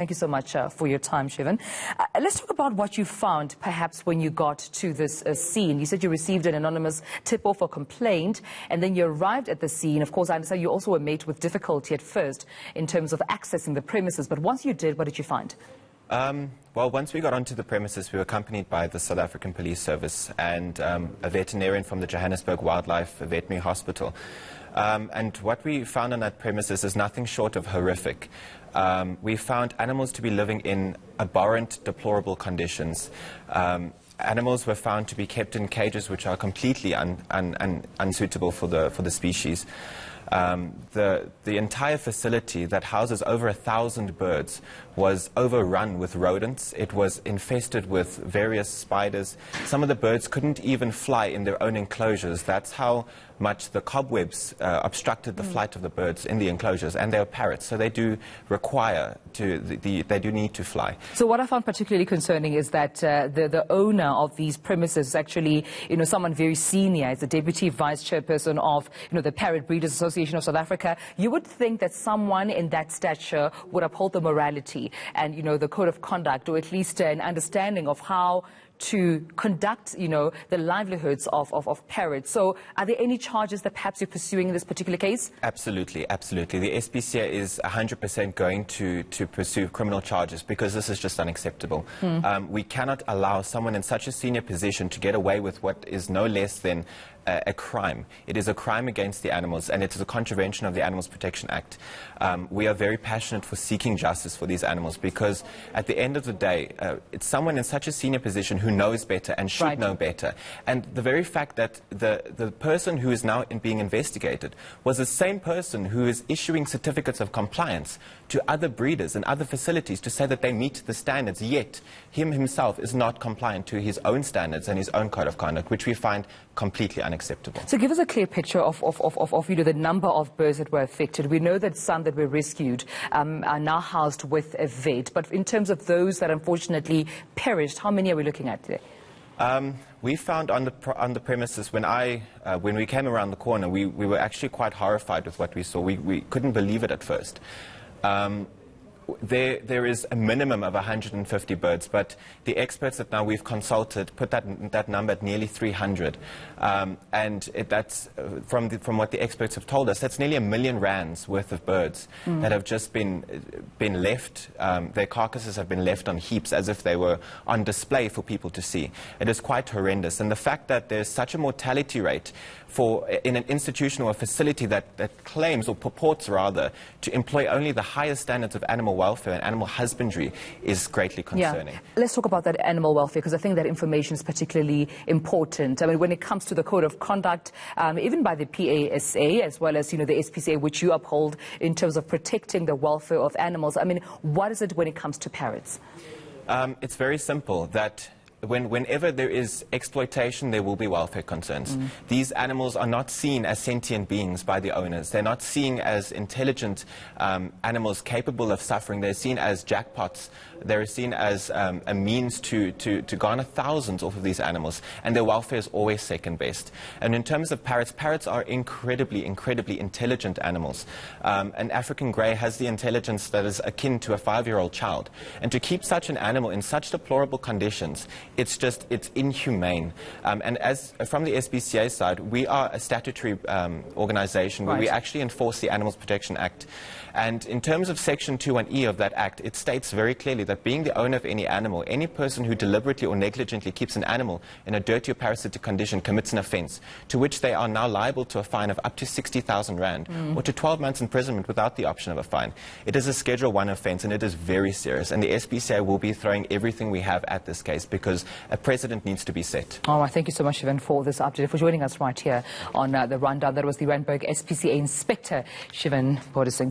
Thank you so much for your time, Shivan. Let's talk about what you found, perhaps, when you got to this scene. You said you received an anonymous tip-off or complaint, and then you arrived at the scene. Of course, I understand you also were met with difficulty at first in terms of accessing the premises. But once you did, what did you find? Well, once we got onto the premises, we were accompanied by the South African Police Service and a veterinarian from the Johannesburg Wildlife Veterinary Hospital. And what we found on that premises is nothing short of horrific. We found animals to be living in abhorrent, deplorable conditions. Animals were found to be kept in cages which are completely unsuitable for the species. The entire facility that houses over 1,000 birds was overrun with rodents. It was infested with various spiders. Some of the birds couldn't even fly in their own enclosures. That's how much the cobwebs obstructed the flight of the birds in the enclosures. And they are parrots, so they do require they do need to fly. So what I found particularly concerning is that the owner of these premises is actually, someone very senior. It's the deputy vice chairperson of, the Parrot Breeders Association of South Africa. You would think that someone in that stature would uphold the morality and, the code of conduct, or at least an understanding of how to conduct, the livelihoods of parrots. So are there any charges that perhaps you're pursuing in this particular case? Absolutely, absolutely. The SPCA is 100% going to pursue criminal charges because this is just unacceptable. We cannot allow someone in such a senior position to get away with what is no less than a crime. It is a crime against the animals, and it is a contravention of the Animals Protection Act. We are very passionate for seeking justice for these animals because at the end of the day, it's someone in such a senior position who knows better and should know better. And the very fact that the person who is now being investigated was the same person who is issuing certificates of compliance to other breeders and other facilities to say that they meet the standards, yet himself is not compliant to his own standards and his own code of conduct, which we find completely unacceptable. So give us a clear picture of the number of birds that were affected. We know that some that were rescued are now housed with a vet, but in terms of those that unfortunately perished, how many are we looking at today? We found on the premises, when we came around the corner, we were actually quite horrified with what we saw. We couldn't believe it at first. There is a minimum of 150 birds, but the experts that now we've consulted put that number at nearly 300. That's from what the experts have told us, that's nearly R1 million worth of birds that have just been left. Their carcasses have been left on heaps as if they were on display for people to see. It is quite horrendous. And the fact that there's such a mortality rate in an institution or a facility that claims, or purports rather, to employ only the highest standards of animal welfare and animal husbandry is greatly concerning. Yeah. Let's talk about that animal welfare, because I think that information is particularly important. I mean, when it comes to the code of conduct, even by the PASA, as well as, the SPCA, which you uphold in terms of protecting the welfare of animals. I mean, what is it when it comes to parrots? It's very simple, that whenever there is exploitation, there will be welfare concerns. These animals are not seen as sentient beings by the owners. They're not seen as intelligent animals capable of suffering. They're seen as jackpots. They're seen as a means to garner thousands off of these animals, and their welfare is always second best. And in terms of parrots, parrots are incredibly, incredibly intelligent animals. An African grey has the intelligence that is akin to a 5-year-old child. And to keep such an animal in such deplorable conditions, it's inhumane. And as from the SPCA side, we are a statutory organization where we actually enforce the Animals Protection Act. And in terms of Section 2(1)(e) of that Act, it states very clearly that being the owner of any animal, any person who deliberately or negligently keeps an animal in a dirty or parasitic condition commits an offence, to which they are now liable to a fine of up to 60,000 rand or to 12 months imprisonment without the option of a fine. It is a Schedule 1 offence, and it is very serious. And the SPCA will be throwing everything we have at this case because a precedent needs to be set. All right, thank you so much, Shivan, for this update, for joining us right here on the rundown. That was the Randburg SPCA Inspector, Shivan Bodising.